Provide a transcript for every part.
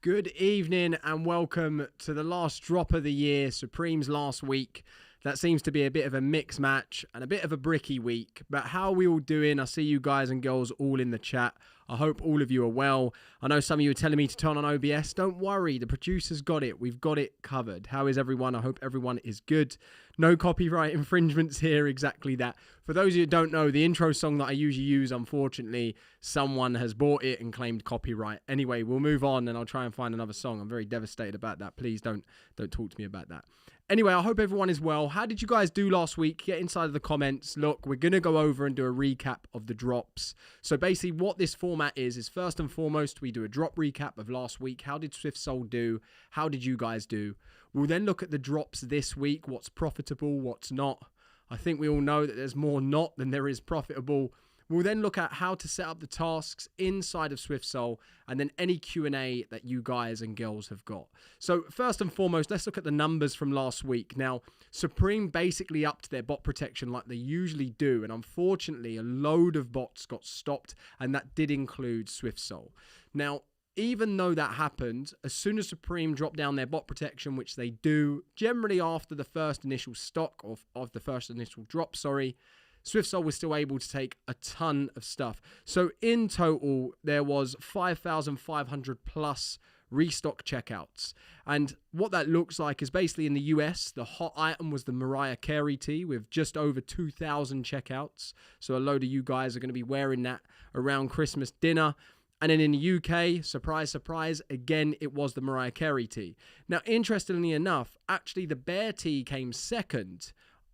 Good evening and welcome to the last drop of the year, Supreme's last week. That seems to be a bit of a mixed match and a bit of a bricky week. But how are we all doing? I see you guys and girls all in the chat. I hope all of you are well. I know some of you are telling me to turn on OBS. Don't worry, the producer's got it. We've got it covered. How is everyone? I hope everyone is good. No copyright infringements here, exactly that. For those of you who don't know, the intro song that I usually use, unfortunately, someone has bought it and claimed copyright. Anyway, we'll move on and I'll try and find another song. I'm very devastated about that. Please don't talk to me about that. Anyway, I hope everyone is well. How did you guys do last week? Get inside of the comments. Look, we're going to go over and do a recap of the drops. So basically what this format is first and foremost, we do a drop recap of last week. How did SwiftSole do? How did you guys do? We'll then look at the drops this week. What's profitable, what's not. I think we all know that there's more not than there is profitable. We'll then look at how to set up the tasks inside of SwiftSole and then any Q&A that you guys and girls have got. So first and foremost, let's look at the numbers from last week. Now, Supreme basically upped their bot protection like they usually do. And unfortunately, a load of bots got stopped and that did include SwiftSole. Now, even though that happened, as soon as Supreme dropped down their bot protection, which they do generally after the first initial stock of the first initial drop, SwiftSole was still able to take a ton of stuff. So in total, there was 5,500 plus restock checkouts. And what that looks like is basically in the US, the hot item was the Mariah Carey tee with just over 2,000 checkouts. So a load of you guys are going to be wearing that around Christmas dinner. And then in the UK, surprise, surprise, again, it was the Mariah Carey tee. Now, interestingly enough, actually the Bear tee came second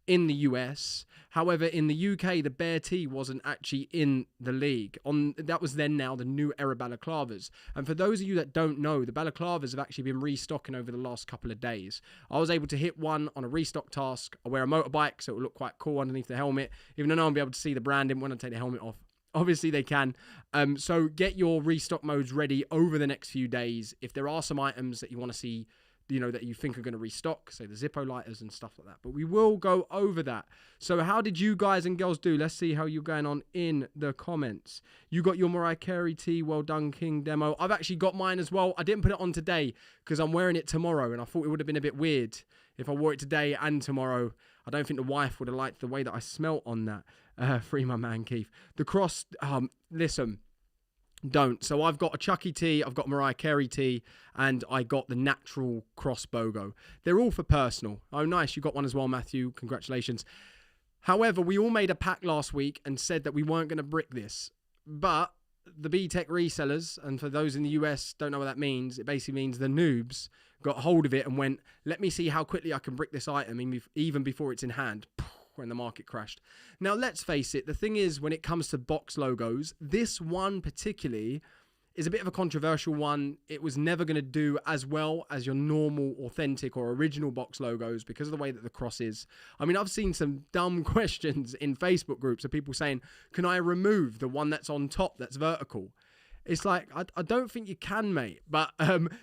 in the US. However, in the UK, the Bear tee wasn't actually in the league. That was then now the new era balaclavas. And for those of you that don't know, the balaclavas have actually been restocking over the last couple of days. I was able to hit one on a restock task. I wear a motorbike, so it will look quite cool underneath the helmet, even though no one will be able to see the branding when I take the helmet off. Obviously, they can. So get your restock modes ready over the next few days. If there are some items that you want to see, that you think are going to restock, say the Zippo lighters and stuff like that. But we will go over that. So how did you guys and girls do? Let's see how you're going on in the comments. You got your Mariah Carey tee. Well done, King Demo. I've actually got mine as well. I didn't put it on today because I'm wearing it tomorrow. And I thought it would have been a bit weird if I wore it today and tomorrow. I don't think the wife would have liked the way that I smelt on that. Free my man, Keith. The cross, listen. Don't. So I've got a Chucky tee, I've got Mariah Carey tee, and I got the natural cross BOGO. They're all for personal. Oh, nice. You got one as well, Matthew. Congratulations. However, we all made a pack last week and said that we weren't going to brick this. But the B-Tech resellers, and for those in the US don't know what that means, it basically means the noobs got hold of it and went, let me see how quickly I can brick this item even before it's in hand. When the market crashed. Now, let's face it, the thing is, when it comes to box logos, this one particularly is a bit of a controversial one. It was never going to do as well as your normal, authentic or original box logos because of the way that the cross is. I mean, I've seen some dumb questions in Facebook groups of people saying, can I remove the one that's on top that's vertical? It's like, I don't think you can, mate. But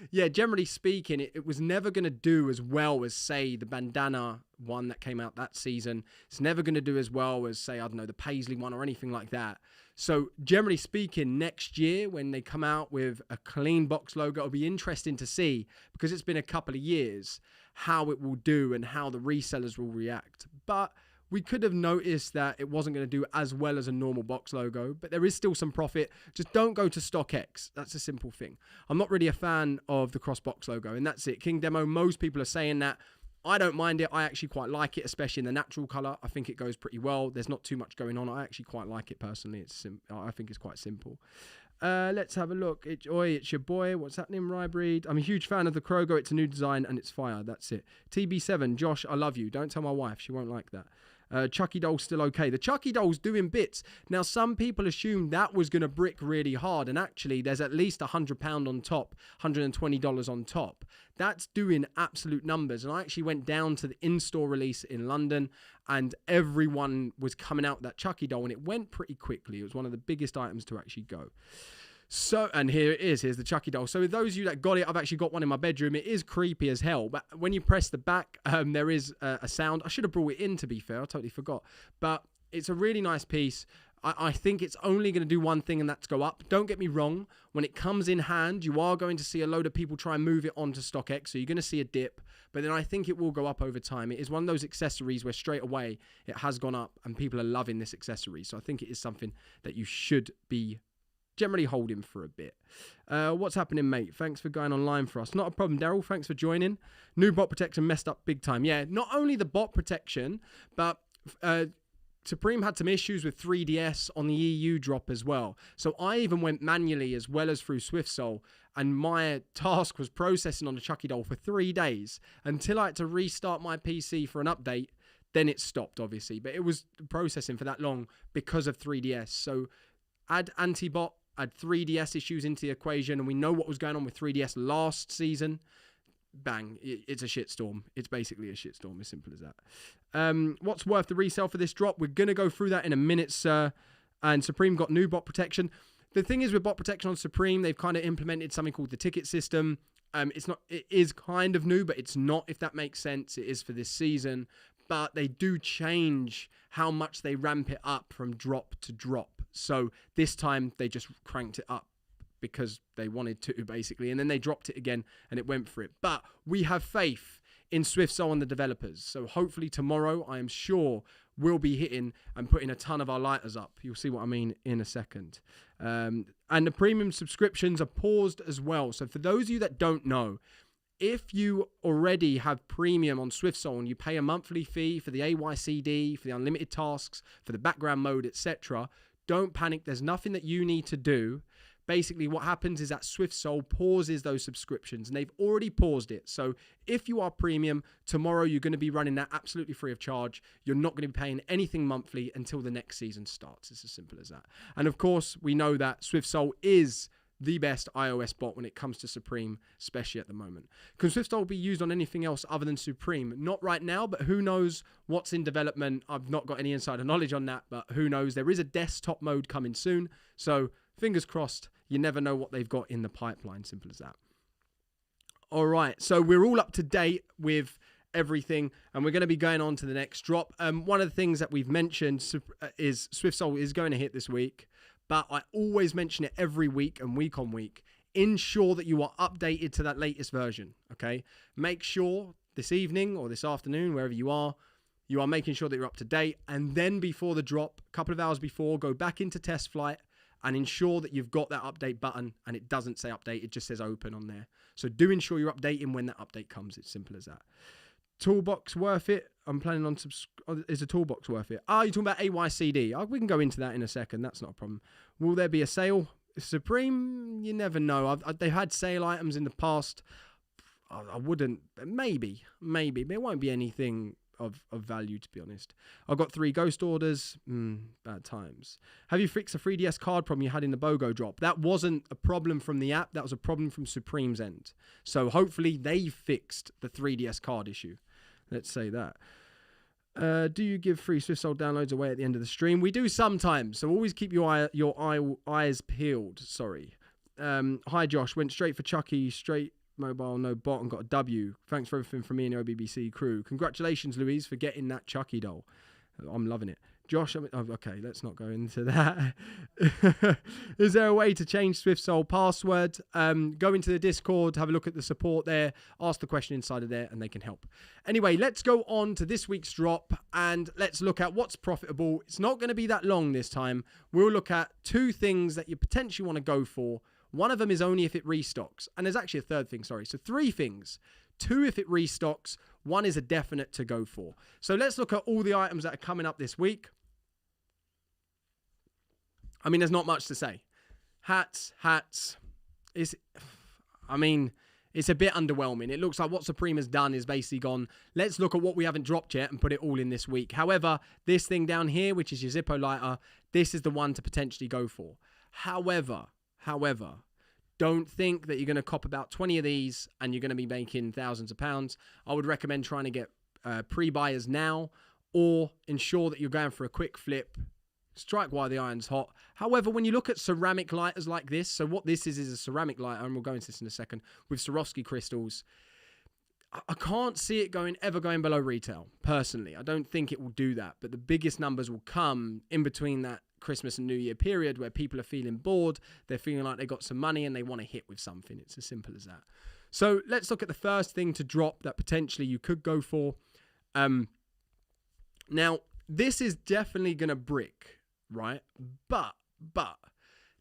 yeah, generally speaking, it was never going to do as well as, say, the bandana one that came out that season. It's never going to do as well as, say, I don't know, the Paisley one or anything like that. So generally speaking, next year when they come out with a clean box logo, it'll be interesting to see, because it's been a couple of years, how it will do and how the resellers will react. But we could have noticed that it wasn't going to do as well as a normal box logo, but there is still some profit. Just don't go to StockX. That's a simple thing. I'm not really a fan of the cross box logo, and that's it. King Demo, most people are saying that. I don't mind it. I actually quite like it, especially in the natural color. I think it goes pretty well. There's not too much going on. I actually quite like it personally. I think it's quite simple. Let's have a look. It's your boy. What's happening, Rybreed? I'm a huge fan of the Krogo. It's a new design and it's fire. That's it. TB7, Josh, I love you. Don't tell my wife. She won't like that. Chucky doll's still okay. The Chucky doll's doing bits. Now, some people assumed that was going to brick really hard, and actually there's at least £100 on top, $120 on top. That's doing absolute numbers. And I actually went down to the in-store release in London, and everyone was coming out with that Chucky doll, and it went pretty quickly. It was one of the biggest items to actually go. So, and here it is. Here's the Chucky doll. So, with those of you that got it, I've actually got one in my bedroom. It is creepy as hell. But when you press the back, there is a sound. I should have brought it in, to be fair. I totally forgot. But it's a really nice piece. I think it's only going to do one thing, and that's go up. Don't get me wrong. When it comes in hand, you are going to see a load of people try and move it onto StockX, so you're going to see a dip. But then I think it will go up over time. It is one of those accessories where straight away it has gone up, and people are loving this accessory. So I think it is something that you should be generally holding for a bit. What's happening, mate? Thanks for going online for us. Not a problem, Daryl. Thanks for joining. New bot protection messed up big time. Yeah, not only the bot protection, but Supreme had some issues with 3DS on the EU drop as well. So I even went manually as well as through SwiftSole, and my task was processing on the Chucky doll for 3 days until I had to restart my PC for an update. Then it stopped, obviously, but it was processing for that long because of 3DS. So add anti-bot, add 3DS issues into the equation, and we know what was going on with 3DS last season. Bang, it's a shitstorm. It's basically a shitstorm, as simple as that. What's worth the resale for this drop? We're going to go through that in a minute, sir. And Supreme got new bot protection. The thing is with bot protection on Supreme, they've kind of implemented something called the ticket system. It is kind of new, but it's not, if that makes sense. It is for this season. But they do change how much they ramp it up from drop to drop. So this time they just cranked it up because they wanted to, basically, and then they dropped it again and it went for it. But we have faith in SwiftSole and the developers, so hopefully tomorrow I am sure we'll be hitting and putting a ton of our lighters up. You'll see what I mean in a second. And the premium subscriptions are paused as well. So for those of you that don't know, if you already have premium on SwiftSole and you pay a monthly fee for the AYCD, for the unlimited tasks, for the background mode, etc., don't panic. There's nothing that you need to do. Basically, what happens is that SwiftSole pauses those subscriptions, and they've already paused it. So if you are premium, tomorrow you're going to be running that absolutely free of charge. You're not going to be paying anything monthly until the next season starts. It's as simple as that. And of course, we know that SwiftSole is the best iOS bot when it comes to Supreme, especially at the moment. Can SwiftSole be used on anything else other than Supreme? Not right now, but who knows what's in development. I've not got any insider knowledge on that, but who knows? There is a desktop mode coming soon, so fingers crossed. You never know what they've got in the pipeline, simple as that. All right, so we're all up to date with everything, and we're going to be going on to the next drop. One of the things that we've mentioned is SwiftSole is going to hit this week, but I always mention it every week and week on week. Ensure that you are updated to that latest version, okay? Make sure this evening or this afternoon, wherever you are making sure that you're up to date, and then before the drop, a couple of hours before, go back into test flight, and ensure that you've got that update button and it doesn't say update, it just says open on there. So do ensure you're updating when that update comes. It's simple as that. Toolbox worth it? I'm planning on is the toolbox worth it? You're talking about AYCD. We can go into that in a second. That's not a problem. Will there be a sale? Supreme? You never know. They've had sale items in the past. I wouldn't. Maybe. There won't be anything of value, to be honest. I've got 3 ghost orders. Bad times. Have you fixed the 3DS card problem you had in the BOGO drop? That wasn't a problem from the app. That was a problem from Supreme's end. So hopefully they fixed the 3DS card issue. Let's say that. Do you give free SwiftSole downloads away at the end of the stream? We do sometimes. So always keep your eyes peeled. Sorry. Hi, Josh. Went straight for Chucky. Straight mobile, no bot, and got a W. Thanks for everything from me and the OBBC crew. Congratulations, Louise, for getting that Chucky doll. I'm loving it. Josh, okay, let's not go into that. Is there a way to change SwiftSole password? Go into the Discord, have a look at the support there, ask the question inside of there, and they can help. Anyway, let's go on to this week's drop, and let's look at what's profitable. It's not going to be that long this time. We'll look at 2 things that you potentially want to go for. One of them is only if it restocks. And there's actually a third thing, sorry. So 3 things. 2 if it restocks. 1 is a definite to go for. So let's look at all the items that are coming up this week. I mean, there's not much to say. Hats. It's a bit underwhelming. It looks like what Supreme has done is basically gone, let's look at what we haven't dropped yet and put it all in this week. However, this thing down here, which is your Zippo lighter, this is the one to potentially go for. However, don't think that you're going to cop about 20 of these and you're going to be making thousands of pounds. I would recommend trying to get pre-buyers now, or ensure that you're going for a quick flip. Strike while the iron's hot. However, when you look at ceramic lighters like this, so what this is a ceramic lighter, and we'll go into this in a second, with Swarovski crystals, I can't see it ever going below retail, personally. I don't think it will do that, but the biggest numbers will come in between that Christmas and New Year period where people are feeling bored, they're feeling like they got some money and they want to hit with something. It's as simple as that. So let's look at the first thing to drop that potentially you could go for. Now, this is definitely going to brick, right? But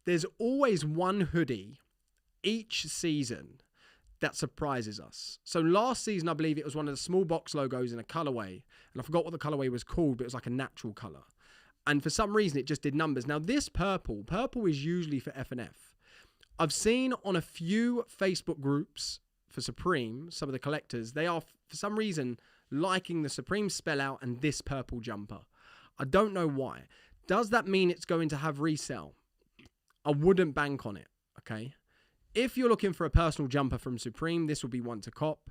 there's always one hoodie each season that surprises us. So last season, I believe it was one of the small box logos in a colorway, and I forgot what the colorway was called, but it was like a natural color. And for some reason, it just did numbers. Now, this purple is usually for F&F. I've seen on a few Facebook groups for Supreme, some of the collectors, they are, for some reason, liking the Supreme spell out and this purple jumper. I don't know why. Does that mean it's going to have resale? I wouldn't bank on it, okay? If you're looking for a personal jumper from Supreme, this will be one to cop.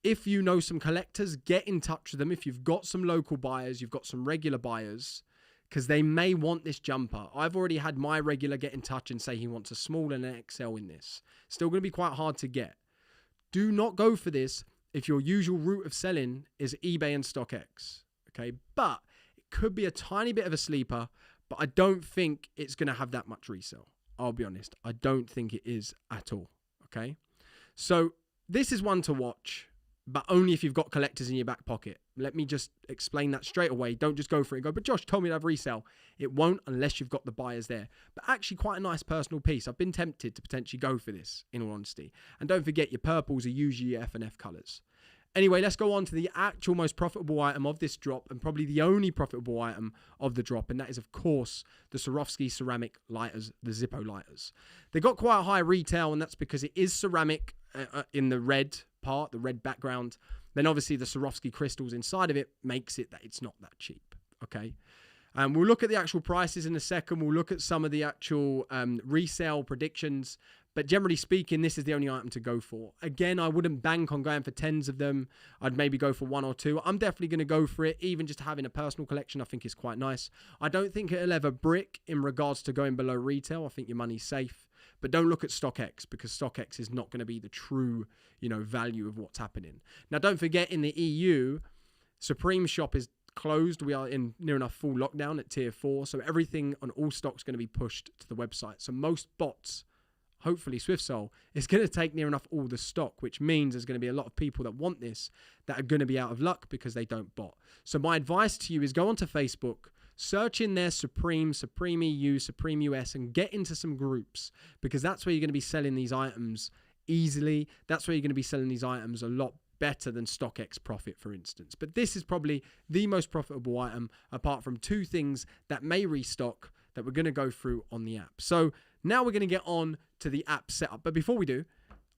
If you know some collectors, get in touch with them. If you've got some local buyers, you've got some regular buyers, because they may want this jumper. I've already had my regular get in touch and say he wants a small and an XL in this. Still going to be quite hard to get. Do not go for this if your usual route of selling is eBay and StockX, okay? But it could be a tiny bit of a sleeper, but I don't think it's going to have that much resale. I'll be honest. I don't think it is at all, okay? So this is one to watch, but only if you've got collectors in your back pocket. Let me just explain that straight away. Don't just go for it and go, but Josh told me to have resale. It won't unless you've got the buyers there. But actually quite a nice personal piece. I've been tempted to potentially go for this, in all honesty. And don't forget, your purples are usually your F&F colours. Anyway, let's go on to the actual most profitable item of this drop, and probably the only profitable item of the drop, and that is, of course, the Swarovski ceramic lighters, the Zippo lighters. They got quite a high retail, and that's because it is ceramic in the red part, the red background. Then obviously the Swarovski crystals inside of it makes it that it's not that cheap, okay? We'll look at the actual prices in a second. We'll look at some of the actual resale predictions. But generally speaking, this is the only item to go for. Again, I wouldn't bank on going for 10s of them. I'd maybe go for 1 or 2. I'm definitely going to go for it. Even just having a personal collection, I think is quite nice. I don't think it'll ever brick in regards to going below retail. I think your money's safe. But don't look at StockX, because StockX is not going to be the true, value of what's happening. Now, don't forget, in the EU, Supreme shop is closed. We are in near enough full lockdown at tier 4. So everything on all stock's going to be pushed to the website. So most bots, hopefully SwiftSole, is going to take near enough all the stock, which means there's going to be a lot of people that want this that are going to be out of luck because they don't bot. So my advice to you is go onto Facebook, search in there Supreme EU, Supreme US, and get into some groups, because that's where you're going to be selling these items easily. That's where you're going to be selling these items a lot better than StockX Profit, for instance. But this is probably the most profitable item, apart from 2 things that may restock that we're going to go through on the app. So now we're going to get on to the app setup. But before we do,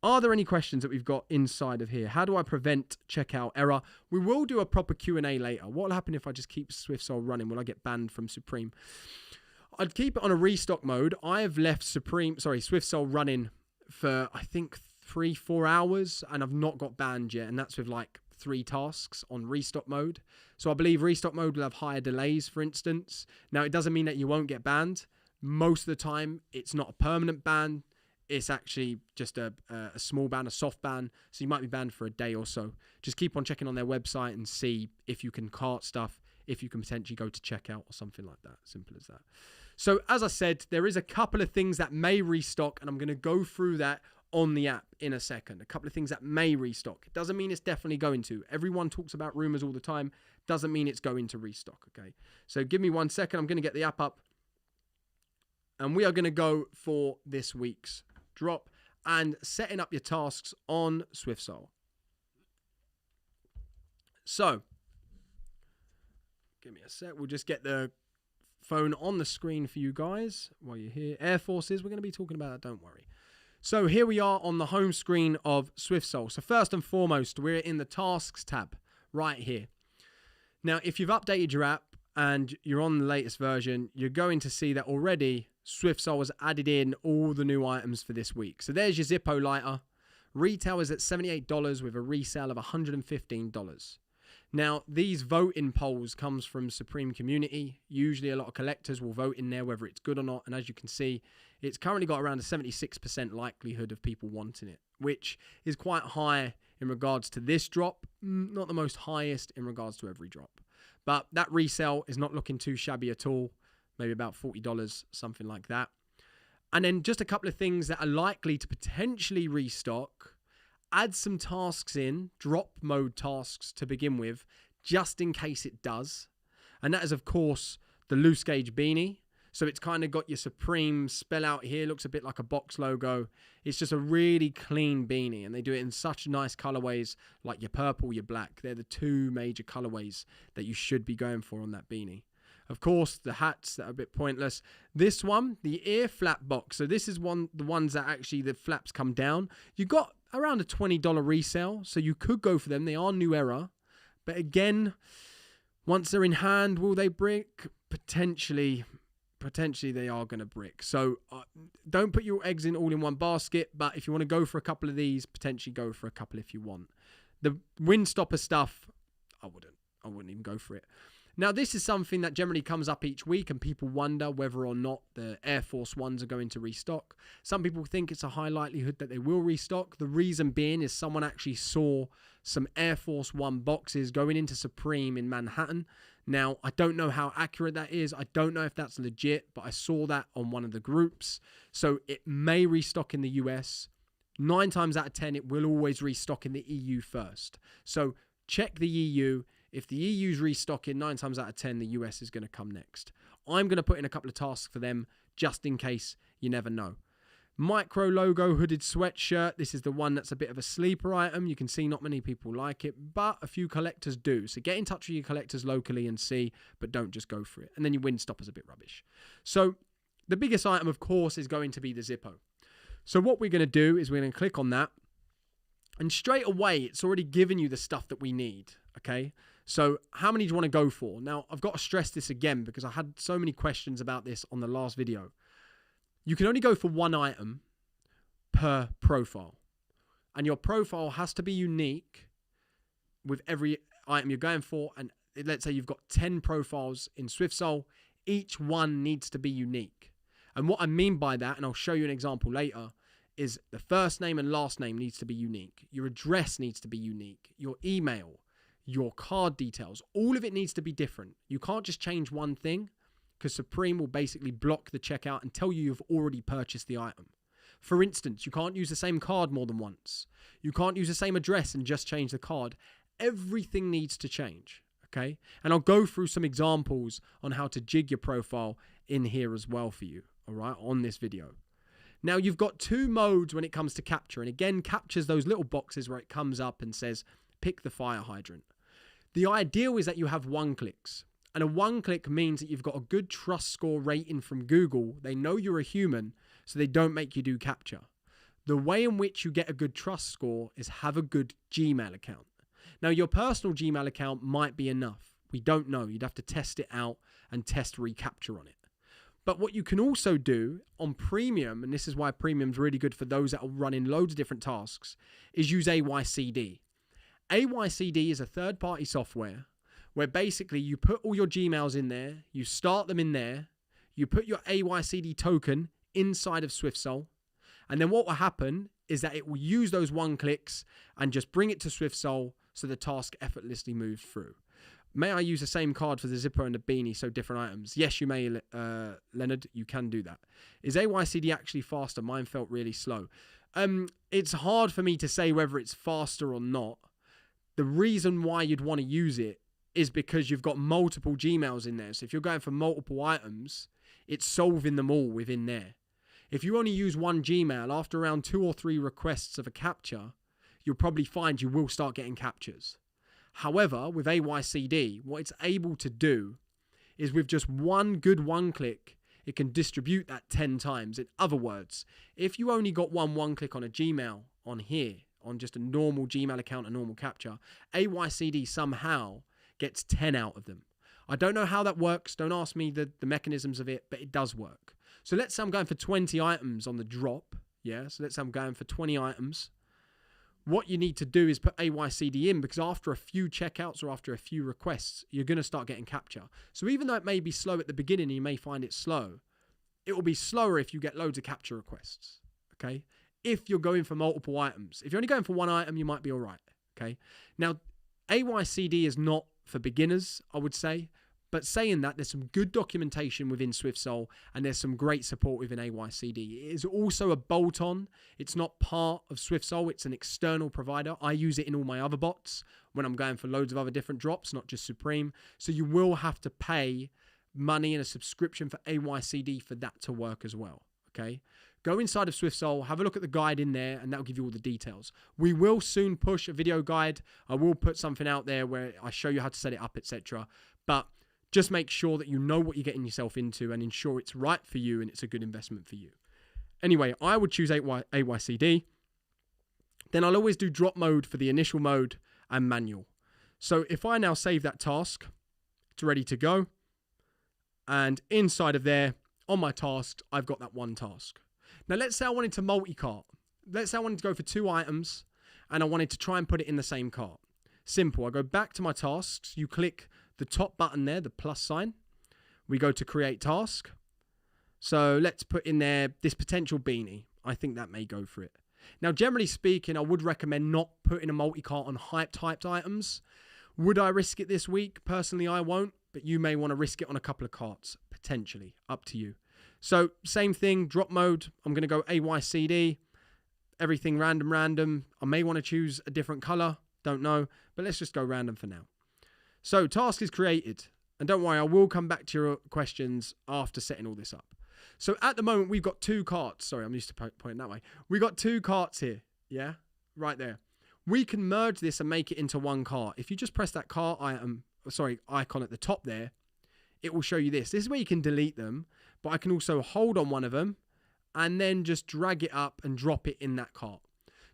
are there any questions that we've got inside of here? How do I prevent checkout error? We will do a proper Q&A later. What will happen if I just keep SwiftSole running? Will I get banned from Supreme? I'd keep it on a restock mode. I have left SwiftSole running for, I think, 3-4 hours, and I've not got banned yet. And that's with like 3 tasks on restock mode. So I believe restock mode will have higher delays, for instance. Now, it doesn't mean that you won't get banned. Most of the time, it's not a permanent ban. It's actually just a small ban, a soft ban. So you might be banned for a day or so. Just keep on checking on their website and see if you can cart stuff, if you can potentially go to checkout or something like that. Simple as that. So as I said, there is a couple of things that may restock, and I'm going to go through that on the app in a second. A couple of things that may restock. It doesn't mean it's definitely going to. Everyone talks about rumors all the time. Doesn't mean it's going to restock, okay? So give me 1 second. I'm going to get the app up. And we are going to go for this week's drop and setting up your tasks on SwiftSole. So, give me a sec. We'll just get the phone on the screen for you guys while you're here. Air Forces, we're going to be talking about that, don't worry. So here we are on the home screen of SwiftSole. So first and foremost, we're in the Tasks tab right here. Now, if you've updated your app and you're on the latest version, you're going to see that already SwiftSole has added in all the new items for this week. So there's your Zippo lighter. Retail is at $78 with a resale of $115. Now, these voting polls comes from Supreme Community. Usually a lot of collectors will vote in there whether it's good or not. And as you can see, it's currently got around a 76% likelihood of people wanting it, which is quite high in regards to this drop. Not the most highest in regards to every drop. But that resale is not looking too shabby at all. maybe about $40, something like that. And then just a couple of things that are likely to potentially restock. Add some tasks in, drop mode tasks to begin with, just in case it does. And that is, of course, the loose gauge beanie. So it's kind of got your Supreme spell out here. Looks a bit like a box logo. It's just a really clean beanie. And they do it in such nice colorways like your purple, your black. They're the two major colorways that you should be going for on that beanie. Of course, the hats that are a bit pointless. This one, the ear flap box. So this is the ones that actually the flaps come down. You got around a $20 resale. So you could go for them. They are new era. But again, once they're in hand, will they brick? Potentially they are going to brick. So don't put your eggs in all in one basket. But if you want to go for a couple of these, potentially go for a couple if you want. The wind stopper stuff, I wouldn't even go for it. Now, this is something that generally comes up each week and people wonder whether or not the Air Force Ones are going to restock. Some people think it's a high likelihood that they will restock. The reason being is someone actually saw some Air Force One boxes going into Supreme in Manhattan. Now, I don't know how accurate that is. I don't know if that's legit, but I saw that on one of the groups. So it may restock in the US. 9 times out of 10, it will always restock in the EU first. So check the EU. If the EU's restocking, 9 times out of 10, the US is going to come next. I'm going to put in a couple of tasks for them just in case. You never know. Micro logo hooded sweatshirt. This is the one that's a bit of a sleeper item. You can see not many people like it, but a few collectors do. So get in touch with your collectors locally and see, but don't just go for it. And then your wind stopper's a bit rubbish. So the biggest item, of course, is going to be the Zippo. So what we're going to do is we're going to click on that. And straight away, it's already given you the stuff that we need, okay? So how many do you want to go for? Now, I've got to stress this again because I had so many questions about this on the last video. You can only go for one item per profile. And your profile has to be unique with every item you're going for. And let's say you've got 10 profiles in SwiftSole. Each one needs to be unique. And what I mean by that, and I'll show you an example later, is the first name and last name needs to be unique. Your address needs to be unique. Your email, your card details, all of it needs to be different. You can't just change one thing because Supreme will basically block the checkout and tell you you've already purchased the item. For instance, you can't use the same card more than once. You can't use the same address and just change the card. Everything needs to change, okay? And I'll go through some examples on how to jig your profile in here as well for you, all right, on this video. Now, you've got 2 modes when it comes to CAPTCHA. And again, CAPTCHA's those little boxes where it comes up and says, pick the fire hydrant. The ideal is that you have 1-clicks. And a 1-click means that you've got a good trust score rating from Google. They know you're a human, so they don't make you do CAPTCHA. The way in which you get a good trust score is have a good Gmail account. Now, your personal Gmail account might be enough. We don't know. You'd have to test it out and test reCAPTCHA on it. But what you can also do on Premium, and this is why Premium's really good for those that are running loads of different tasks, is use AYCD. AYCD is a third-party software where basically you put all your Gmails in there, you start them in there, you put your AYCD token inside of SwiftSole, and then what will happen is that it will use those 1-clicks and just bring it to SwiftSole so the task effortlessly moves through. May I use the same card for the zipper and the beanie, so different items? Yes, you may, Leonard. You can do that. Is AYCD actually faster? Mine felt really slow. It's hard for me to say whether it's faster or not. The reason why you'd want to use it is because you've got multiple Gmails in there. So if you're going for multiple items, it's solving them all within there. If you only use one Gmail, after around 2 or 3 requests of a CAPTCHA, you'll probably find you will start getting CAPTCHAs. However, with AYCD, what it's able to do is with just one good 1-click, it can distribute that 10 times. In other words, if you only got one 1-click on a Gmail on here, on just a normal Gmail account, a normal CAPTCHA, AYCD somehow gets 10 out of them. I don't know how that works. Don't ask me the mechanisms of it, but it does work. So let's say I'm going for 20 items on the drop. Yeah, so let's say I'm going for 20 items. What you need to do is put AYCD in because after a few checkouts or after a few requests, you're going to start getting CAPTCHA. So even though it may be slow at the beginning and you may find it slow, it will be slower if you get loads of CAPTCHA requests, okay? If you're going for multiple items. If you're only going for one item, you might be all right, okay? Now, AYCD is not for beginners, I would say, But saying that, there's some good documentation within SwiftSole, and there's some great support within AYCD. It is also a bolt-on. It's not part of SwiftSole. It's an external provider. I use it in all my other bots when I'm going for loads of other different drops, not just Supreme. So you will have to pay money and a subscription for AYCD for that to work as well, okay? Go inside of SwiftSole, have a look at the guide in there, and that'll give you all the details. We will soon push a video guide. I will put something out there where I show you how to set it up, etc. But just make sure that you know what you're getting yourself into and ensure it's right for you and it's a good investment for you. Anyway, I would choose AYCD. Then I'll always do drop mode for the initial mode and manual. So if I now save that task, it's ready to go. And inside of there, on my tasks, I've got that one task. Now, let's say I wanted to multi-cart. Let's say I wanted to go for 2 items and I wanted to try and put it in the same cart. Simple. I go back to my tasks. You click the top button there, the plus sign. We go to create task. So let's put in there this potential beanie. I think that may go for it. Now, generally speaking, I would recommend not putting a multi-cart on hype-typed items. Would I risk it this week? Personally, I won't, but you may want to risk it on a couple of carts, potentially. Up to you. So, same thing, drop mode. I'm going to go AYCD. Everything random. I may want to choose a different color. Don't know. But let's just go random for now. So, task is created. And don't worry, I will come back to your questions after setting all this up. So, at the moment, we've got 2 carts. Sorry, I'm used to pointing that way. We've got 2 carts here. Yeah? Right there. We can merge this and make it into one cart. If you just press that cart icon at the top there, it will show you this. This is where you can delete them, but I can also hold on one of them and then just drag it up and drop it in that cart.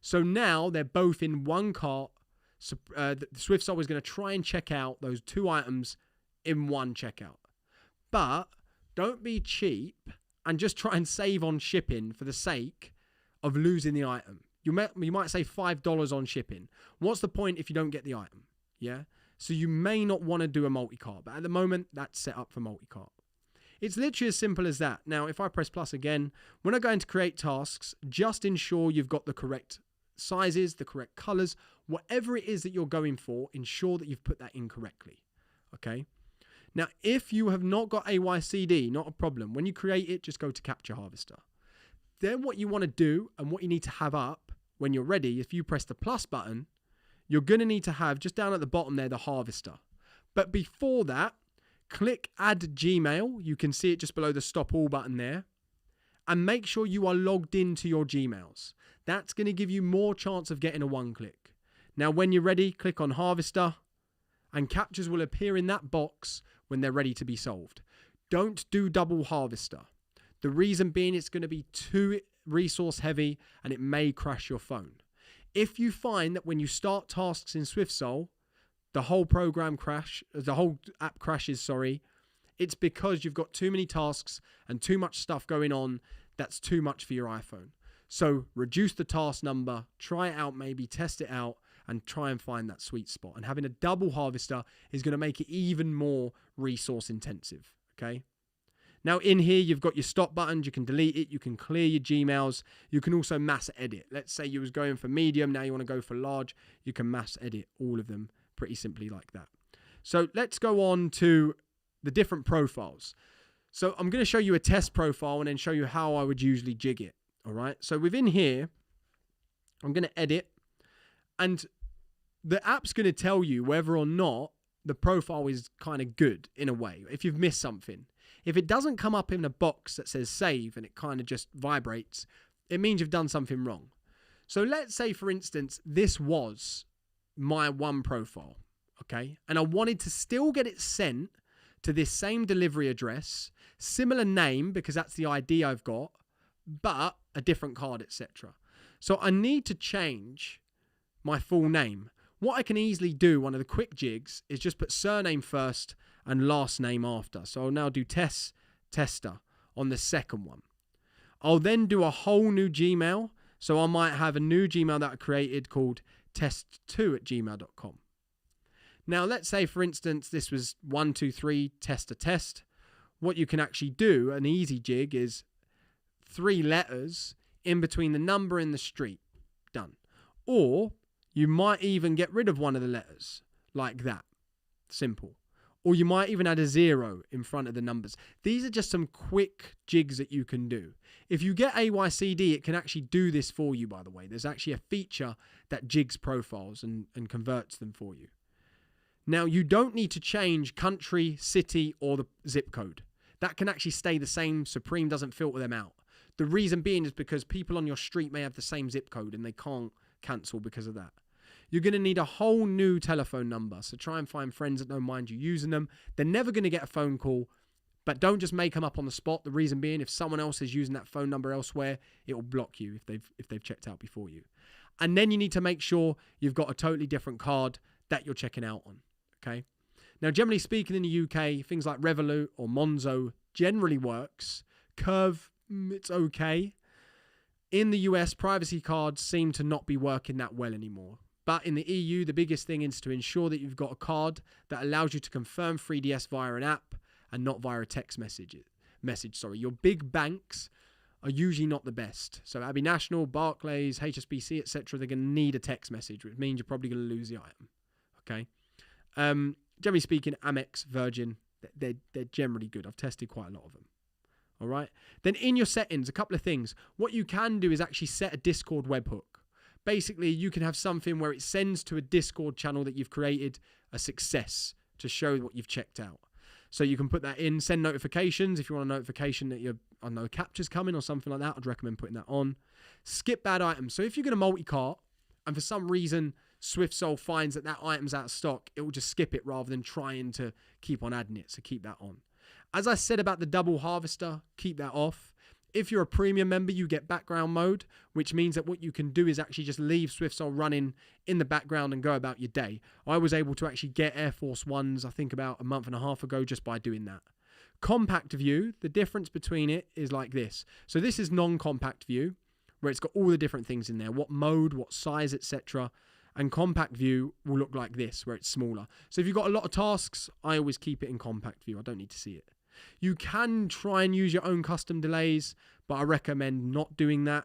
So now they're both in one cart. So, the SwiftSole is going to try and check out those 2 items in one checkout. But don't be cheap and just try and save on shipping for the sake of losing the item. You might save $5 on shipping. What's the point if you don't get the item? Yeah? So you may not want to do a multi-cart, but at the moment, that's set up for multi-cart. It's literally as simple as that. Now, if I press plus again, when I go into create tasks, just ensure you've got the correct sizes, the correct colors, whatever it is that you're going for, ensure that you've put that in correctly. Okay? Now, if you have not got AYCD, not a problem. When you create it, just go to CAPTCHA Harvester. Then what you want to do and what you need to have up when you're ready, if you press the plus button, you're going to need to have, just down at the bottom there, the harvester. But before that, click Add Gmail. You can see it just below the Stop All button there. And make sure you are logged into your Gmails. That's going to give you more chance of getting a one-click. Now, when you're ready, click on Harvester. And CAPTCHAs will appear in that box when they're ready to be solved. Don't do double harvester. The reason being it's going to be too resource heavy and it may crash your phone. If you find that when you start tasks in SwiftSole, the whole app crashes, it's because you've got too many tasks and too much stuff going on that's too much for your iPhone. So reduce the task number, try it out maybe, test it out, and try and find that sweet spot. And having a double harvester is going to make it even more resource intensive, okay? Now in here, you've got your stop buttons. You can delete it. You can clear your Gmails. You can also mass edit. Let's say you was going for medium. Now you want to go for large. You can mass edit all of them pretty simply like that. So let's go on to the different profiles. So I'm going to show you a test profile and then show you how I would usually jig it. All right. So within here, I'm going to edit, and the app's going to tell you whether or not the profile is kind of good in a way. If you've missed something. If it doesn't come up in a box that says save and it kind of just vibrates, it means you've done something wrong. So let's say, for instance, this was my one profile, okay? And I wanted to still get it sent to this same delivery address, similar name because that's the ID I've got, but a different card, etc. So I need to change my full name. What I can easily do, one of the quick jigs, is just put surname first and last name after. So I'll now do tester on the second one. I'll then do a whole new Gmail. So I might have a new Gmail that I created called test2@gmail.com. Now let's say, for instance, this was 123 test. What you can actually do, an easy jig, is 3 letters in between the number and the street. Done. Or you might even get rid of one of the letters like that. Simple. or you might even add a 0 in front of the numbers. These are just some quick jigs that you can do. If you get AYCD, it can actually do this for you, by the way. There's actually a feature that jigs profiles and converts them for you. Now, you don't need to change country, city, or the zip code. That can actually stay the same. Supreme doesn't filter them out. The reason being is because people on your street may have the same zip code and they can't cancel because of that. You're going to need a whole new telephone number. So try and find friends that don't mind you using them. They're never going to get a phone call, but don't just make them up on the spot. The reason being, if someone else is using that phone number elsewhere, it will block you if they've checked out before you. And then you need to make sure you've got a totally different card that you're checking out on. Okay. Now, generally speaking, in the UK, things like Revolut or Monzo generally works. Curve, it's okay. In the US, privacy cards seem to not be working that well anymore. But in the EU, the biggest thing is to ensure that you've got a card that allows you to confirm 3DS via an app and not via a text message. Your big banks are usually not the best. So Abbey National, Barclays, HSBC, etc., they're going to need a text message, which means you're probably going to lose the item. Okay. Generally speaking, Amex, Virgin, they're generally good. I've tested quite a lot of them. All right. Then in your settings, a couple of things. What you can do is actually set a Discord webhook. Basically, you can have something where it sends to a Discord channel that you've created a success to show what you've checked out. So you can put that in, send notifications. If you want a notification that I don't know, CAPTCHA's coming or something like that, I'd recommend putting that on. Skip bad items. So if you're going to multi-cart and for some reason SwiftSole finds that item's out of stock, it will just skip it rather than trying to keep on adding it. So keep that on. As I said about the double harvester, keep that off. If you're a premium member, you get background mode, which means that what you can do is actually just leave SwiftSole running in the background and go about your day. I was able to actually get Air Force Ones, I think about a month and a half ago, just by doing that. Compact view, the difference between it is like this. So this is non-compact view, where it's got all the different things in there, what mode, what size, etc. And compact view will look like this, where it's smaller. So if you've got a lot of tasks, I always keep it in compact view. I don't need to see it. You can try and use your own custom delays, but I recommend not doing that.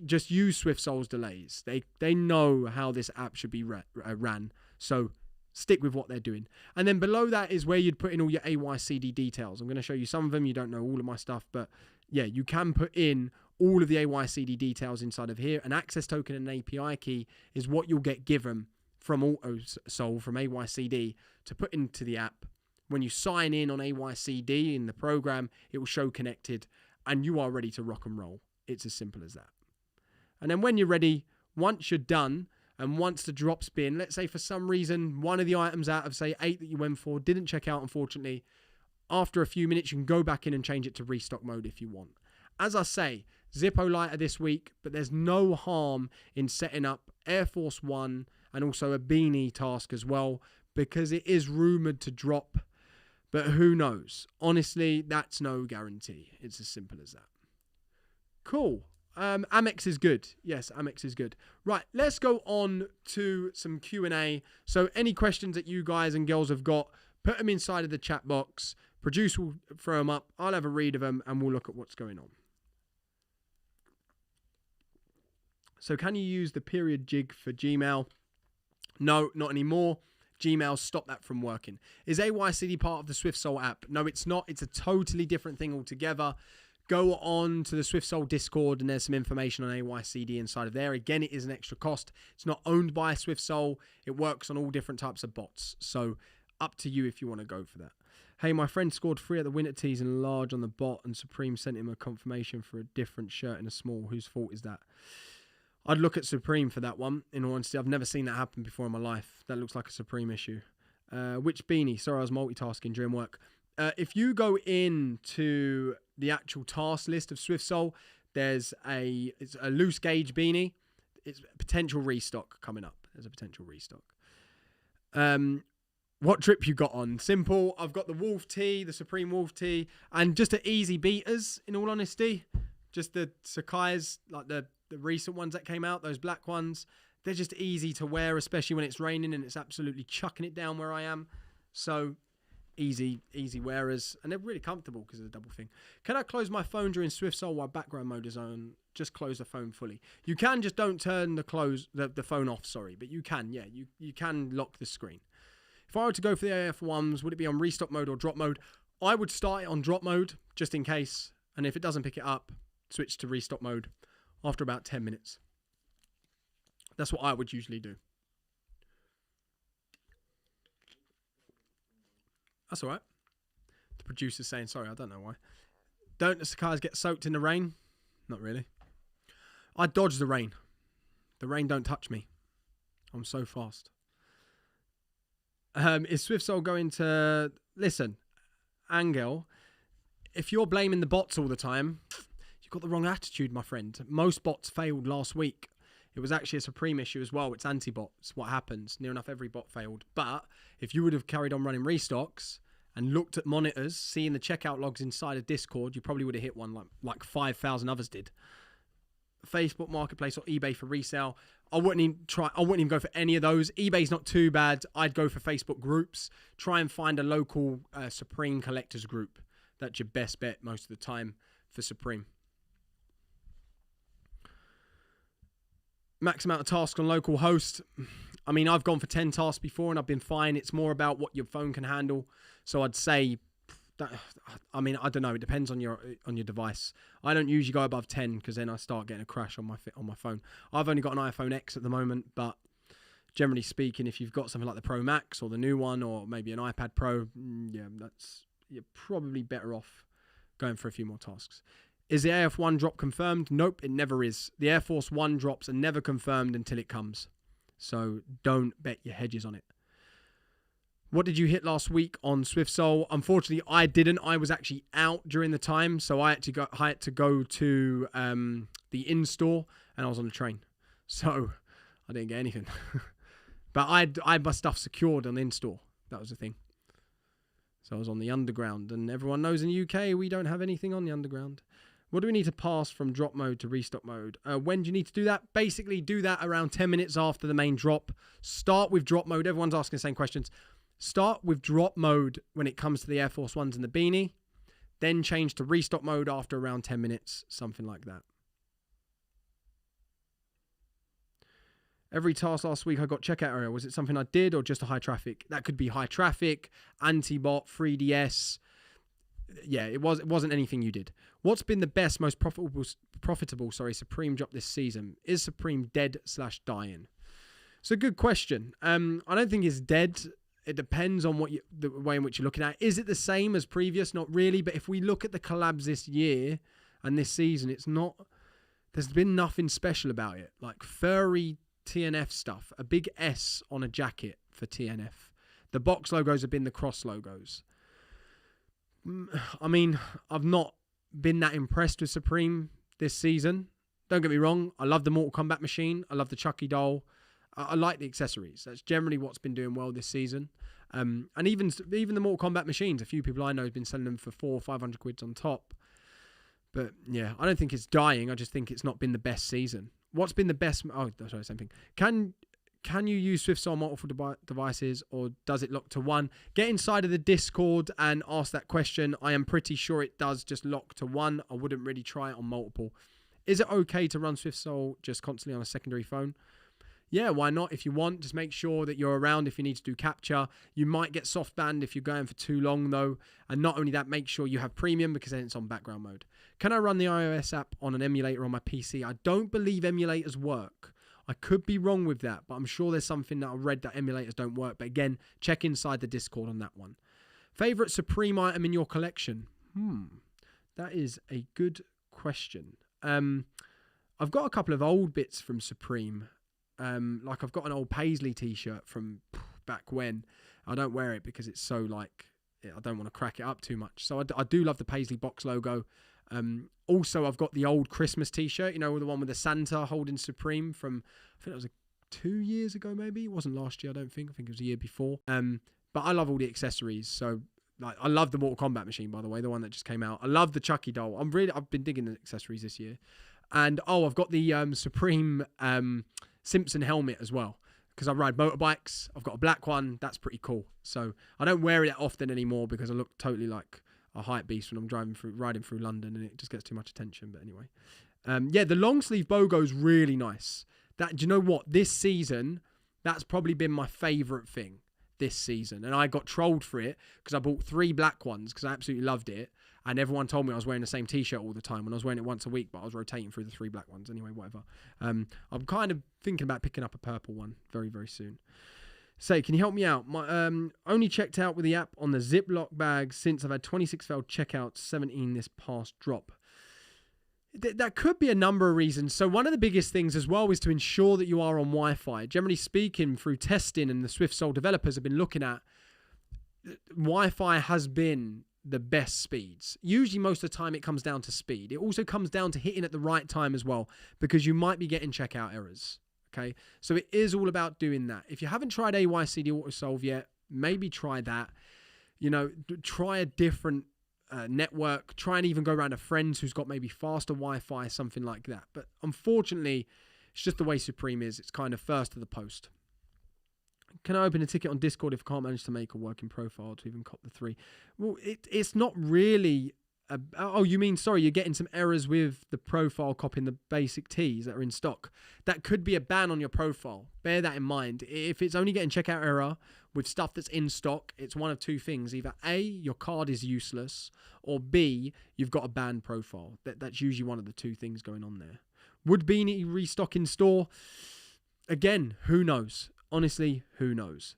Just use SwiftSole's delays. They know how this app should be ran, so stick with what they're doing. And then below that is where you'd put in all your AYCD details. I'm going to show you some of them. You don't know all of my stuff, but yeah, you can put in all of the AYCD details inside of here. An access token and an API key is what you'll get given from AutoSole, from AYCD, to put into the app. When you sign in on AYCD in the program, it will show connected and you are ready to rock and roll. It's as simple as that. And then when you're ready, once you're done and once the drop's been, let's say for some reason, one of the items out of say 8 that you went for didn't check out, unfortunately, after a few minutes, you can go back in and change it to restock mode if you want. As I say, Zippo lighter this week, but there's no harm in setting up Air Force One and also a beanie task as well, because it is rumored to drop. But who knows? Honestly, that's no guarantee. It's as simple as that. Cool. Amex is good. Yes, Amex is good. Right, let's go on to some Q&A. So any questions that you guys and girls have got, put them inside of the chat box. Producer will throw them up. I'll have a read of them and we'll look at what's going on. So can you use the period jig for Gmail? No, not anymore. Gmail stopped that from working. Is AYCD part of the SwiftSole app? No, it's not. It's a totally different thing altogether. Go on to the SwiftSole Discord and there's some information on AYCD inside of there. Again, it is an extra cost. It's not owned by SwiftSole. It works on all different types of bots. So up to you if you want to go for that. Hey, my friend scored 3 at the winter tees and large on the bot and Supreme sent him a confirmation for a different shirt in a small. Whose fault is that? I'd look at Supreme for that one. In all honesty, I've never seen that happen before in my life. That looks like a Supreme issue. Which beanie? Sorry, I was multitasking during work. If you go into the actual task list of SwiftSole, it's a loose gauge beanie. It's a potential restock coming up. There's a potential restock. What drip you got on? Simple. I've got the Wolf tee, the Supreme Wolf tee, and just the easy beaters, in all honesty. Just the Sakai's, like the recent ones that came out, those black ones. They're just easy to wear, especially when it's raining and it's absolutely chucking it down where I am. So easy wearers, and they're really comfortable because of the double thing. Can I close my phone during SwiftSole while background mode is on? Just close the phone fully. You can, just don't turn the phone off, sorry, but you can, yeah, you can lock the screen. If I were to go for the AF1s, would it be on restock mode or drop mode? I would start it on drop mode, just in case. And if it doesn't pick it up, switch to restock mode after about 10 minutes. That's what I would usually do. That's all right. The producer's saying, sorry, I don't know why. Don't the cars get soaked in the rain? Not really. I dodge the rain. The rain don't touch me. I'm so fast. Is SwiftSole going to... Listen, Angel, if you're blaming the bots all the time, you've got the wrong attitude, my friend. Most bots failed last week. It was actually a Supreme issue as well. It's anti-bots. What happens? Near enough every bot failed. But if you would have carried on running restocks and looked at monitors, seeing the checkout logs inside of Discord, you probably would have hit one like 5,000 others did. Facebook Marketplace or eBay for resale. I wouldn't even go for any of those. eBay's not too bad. I'd go for Facebook groups. Try and find a local Supreme collectors group. That's your best bet most of the time for Supreme. Max amount of tasks on local host. I mean, I've gone for 10 tasks before and I've been fine. It's more about what your phone can handle. So I'd say, I mean, I don't know. It depends on your device. I don't usually go above 10 because then I start getting a crash on my phone. I've only got an iPhone X at the moment, but generally speaking, if you've got something like the Pro Max or the new one or maybe an iPad Pro, yeah, you're probably better off going for a few more tasks. Is the AF1 drop confirmed? Nope, it never is. The Air Force 1 drops are never confirmed until it comes. So don't bet your hedges on it. What did you hit last week on SwiftSole? Unfortunately, I didn't. I was actually out during the time, so I had to go to the in-store, and I was on the train. So I didn't get anything. But I had my stuff secured on the in-store. That was the thing. So I was on the underground, and everyone knows in the UK we don't have anything on the underground. What do we need to pass from drop mode to restock mode? When do you need to do that? Basically, do that around 10 minutes after the main drop. Start with drop mode. Everyone's asking the same questions. Start with drop mode when it comes to the Air Force 1s and the beanie. Then change to restock mode after around 10 minutes. Something like that. Every task last week I got checkout error. Was it something I did or just a high traffic? That could be high traffic, anti-bot, 3DS. Yeah, it wasn't anything you did. What's been the best, most profitable Supreme drop this season? Is Supreme dead/dying? It's a good question. I don't think it's dead. It depends on the way in which you're looking at it. Is it the same as previous? Not really. But if we look at the collabs this year and this season, it's not. There's been nothing special about it. Like furry TNF stuff, a big S on a jacket for TNF. The box logos have been the cross logos. I mean, I've not been that impressed with Supreme this season. Don't get me wrong. I love the Mortal Kombat machine. I love the Chucky doll. I like the accessories. That's generally what's been doing well this season. And even the Mortal Kombat machines, a few people I know have been selling them for 400 or 500 quid on top. But yeah, I don't think it's dying. I just think it's not been the best season. What's been the best? Oh, sorry, same thing. Can you use SwiftSole on multiple devices or does it lock to one? Get inside of the Discord and ask that question. I am pretty sure it does just lock to one. I wouldn't really try it on multiple. Is it okay to run SwiftSole just constantly on a secondary phone? Yeah, why not? If you want, just make sure that you're around if you need to do CAPTCHA. You might get soft banned if you're going for too long though. And not only that, make sure you have premium because then it's on background mode. Can I run the iOS app on an emulator on my PC? I don't believe emulators work. I could be wrong with that, but I'm sure there's something that I read that emulators don't work. But again, check inside the Discord on that one. Favorite Supreme item in your collection? That is a good question. I've got a couple of old bits from Supreme. Like I've got an old Paisley t-shirt from back when. I don't wear it because it's so like, I don't want to crack it up too much. So I do love the Paisley box logo. Also, I've got the old Christmas t-shirt, you know, the one with the Santa holding Supreme from, I think it was 2 years ago maybe. It wasn't last year, I don't think. I think it was a year before. But I love all the accessories. So like, I love the Mortal Kombat machine, by the way, the one that just came out. I love the Chucky doll. I've been digging the accessories this year. And I've got the Supreme Simpson helmet as well because I ride motorbikes. I've got a black one. That's pretty cool. So I don't wear it that often anymore because I look totally like a hype beast when I'm riding through London, and it just gets too much attention. But anyway, yeah, the long sleeve BOGO is really nice. Do you know what? This season, that's probably been my favourite thing. this season. And I got trolled for it because I bought 3 black ones because I absolutely loved it. And everyone told me I was wearing the same t-shirt all the time when I was wearing it once a week, but I was rotating through the 3 black ones. Anyway, whatever. I'm kind of thinking about picking up a purple one very, very soon. Say, can you help me out? My only checked out with the app on the Ziploc bag since I've had 26 failed checkouts, 17 this past drop. That could be a number of reasons. So one of the biggest things as well is to ensure that you are on Wi-Fi. Generally speaking, through testing, and the SwiftSole developers have been looking at, Wi-Fi has been the best speeds. Usually most of the time it comes down to speed. It also comes down to hitting at the right time as well, because you might be getting checkout errors. Okay, so it is all about doing that. If you haven't tried AYCD Autosolve yet, maybe try that. You know, try a different network. Try and even go around to friends who's got maybe faster Wi-Fi, something like that. But unfortunately, it's just the way Supreme is. It's kind of first to the post. Can I open a ticket on Discord if I can't manage to make a working profile to even cop the 3? Well, it's not really... oh, you mean, sorry, you're getting some errors with the profile copying the basic tees that are in stock. That could be a ban on your profile. Bear that in mind. If it's only getting checkout error with stuff that's in stock, it's one of 2 things. Either A, your card is useless, or B, you've got a banned profile. That's usually one of the 2 things going on there. Would Beanie restock in store? Again, who knows? Honestly, who knows?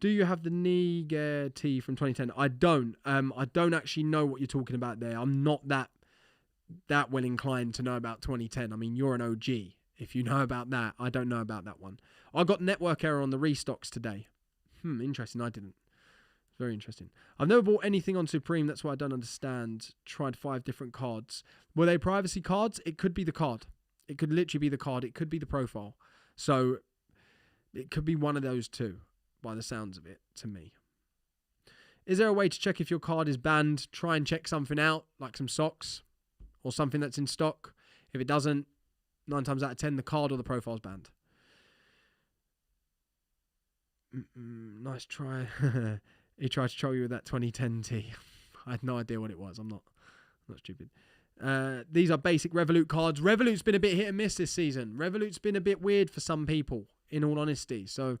Do you have the Niger tee from 2010? I don't. I don't actually know what you're talking about there. I'm not that well inclined to know about 2010. I mean, you're an OG. If you know about that, I don't know about that one. I got network error on the restocks today. Interesting. I didn't. Very interesting. I've never bought anything on Supreme. That's why I don't understand. Tried 5 different cards. Were they privacy cards? It could be the card. It could literally be the card. It could be the profile. So it could be one of those 2. By the sounds of it, to me. Is there a way to check if your card is banned? Try and check something out, like some socks or something that's in stock. If it doesn't, 9 times out of 10, the card or the profile's banned. Nice try. He tried to troll you with that 2010 tee. I had no idea what it was. I'm not stupid. These are basic Revolut cards. Revolut's been a bit hit and miss this season. Revolut's been a bit weird for some people, in all honesty. So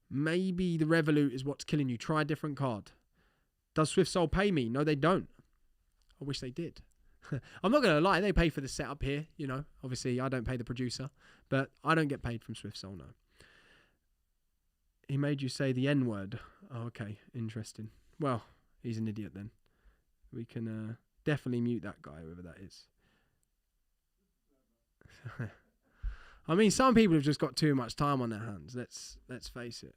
maybe the Revolut is what's killing you. Try a different card. Does SwiftSole pay me? No, they don't. I wish they did. I'm not going to lie. They pay for the setup here. You know, obviously I don't pay the producer, but I don't get paid from SwiftSole, no. He made you say the N-word. Oh, okay. Interesting. Well, he's an idiot then. We can definitely mute that guy, whoever that is. I mean, some people have just got too much time on their hands. Let's face it.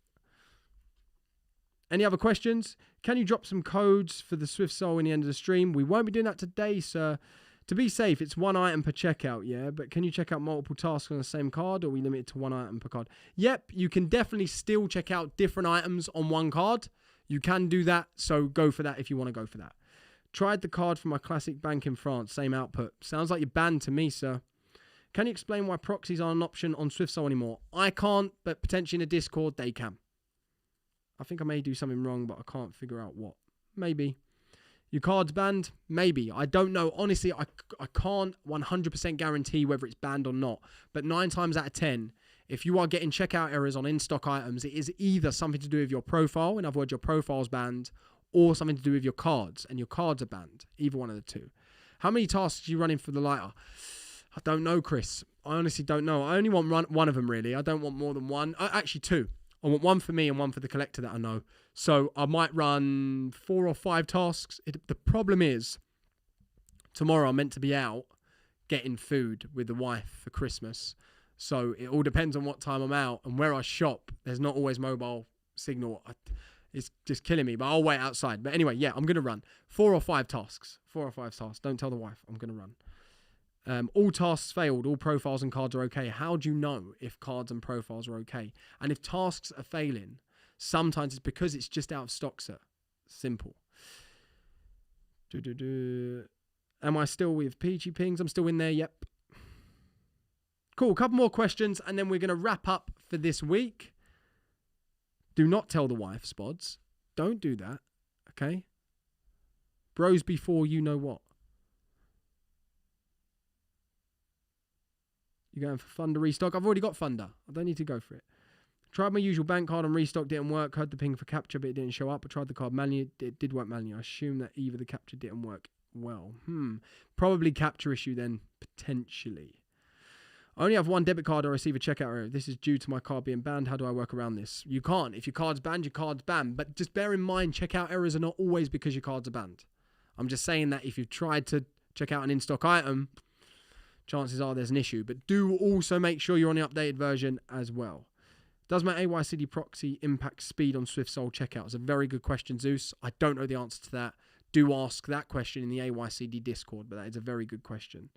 Any other questions? Can you drop some codes for the SwiftSole in the end of the stream? We won't be doing that today, sir. To be safe, it's 1 item per checkout, yeah? But can you check out multiple tasks on the same card, or are we limited to 1 item per card? Yep, you can definitely still check out different items on one card. You can do that, so go for that if you want to go for that. Tried the card for my classic bank in France. Same output. Sounds like you're banned to me, sir. Can you explain why proxies aren't an option on SwiftSole anymore? I can't, but potentially in a Discord, they can. I think I may do something wrong, but I can't figure out what. Maybe. Your card's banned? Maybe. I don't know. Honestly, I can't 100% guarantee whether it's banned or not. But 9 times out of 10, if you are getting checkout errors on in-stock items, it is either something to do with your profile, in other words, your profile's banned, or something to do with your cards, and your cards are banned. Either one of the 2. How many tasks are you running for the lighter? I don't know, Chris. I honestly don't know. I only want one of them, really. I don't want more than one. Actually, 2. I want one for me and one for the collector that I know. So I might run 4 or 5 tasks. The problem is, tomorrow I'm meant to be out getting food with the wife for Christmas. So it all depends on what time I'm out and where I shop. There's not always mobile signal. It's just killing me, but I'll wait outside. But anyway, yeah, I'm going to run 4 or 5 tasks. 4 or 5 tasks. Don't tell the wife. I'm going to run. All tasks failed. All profiles and cards are okay. How do you know if cards and profiles are okay? And if tasks are failing, sometimes it's because it's just out of stock, sir. Simple. Am I still with Peachy Pings? I'm still in there. Yep. Cool. A couple more questions, and then we're going to wrap up for this week. Do not tell the wife, Spods. Don't do that. Okay? Bros before you know what. You going for Thunder restock? I've already got Thunder. I don't need to go for it. Tried my usual bank card on Restock, didn't work. Heard the ping for CAPTCHA, but it didn't show up. I tried the card manually, it did work manually. I assume that either the CAPTCHA didn't work well. Probably CAPTCHA issue then, potentially. I only have one debit card. I receive a checkout error. This is due to my card being banned. How do I work around this? You can't. If your card's banned, your card's banned. But just bear in mind, checkout errors are not always because your cards are banned. I'm just saying that if you've tried to check out an in-stock item, chances are there's an issue. But do also make sure you're on the updated version as well. Does my AYCD proxy impact speed on SwiftSole checkout? It's a very good question, Zeus. I don't know the answer to that. Do ask that question in the AYCD Discord, but that is a very good question.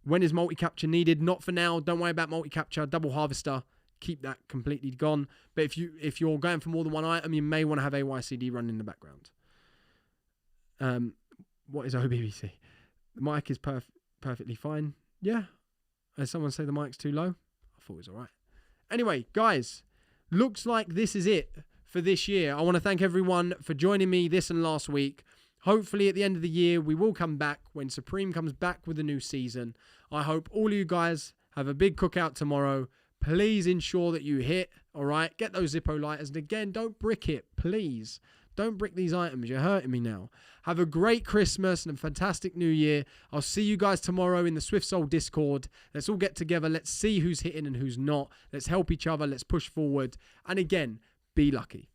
When is multi-capture needed? Not for now. Don't worry about multi-capture. Double harvester. Keep that completely gone. But if you're going for more than one item, you may want to have AYCD running in the background. What is OBBC? The mic is perfectly fine. Yeah. As someone say the mic's too low. I thought it was all right. Anyway, guys, looks like this is it for this year. I want to thank everyone for joining me this and last week. Hopefully at the end of the year, we will come back when Supreme comes back with a new season. I hope all of you guys have a big cookout tomorrow. Please ensure that you hit, all right? Get those Zippo lighters. And again, don't brick it, please. Don't brick these items. You're hurting me now. Have a great Christmas and a fantastic New Year. I'll see you guys tomorrow in the SwiftSole Discord. Let's all get together. Let's see who's hitting and who's not. Let's help each other. Let's push forward. And again, be lucky.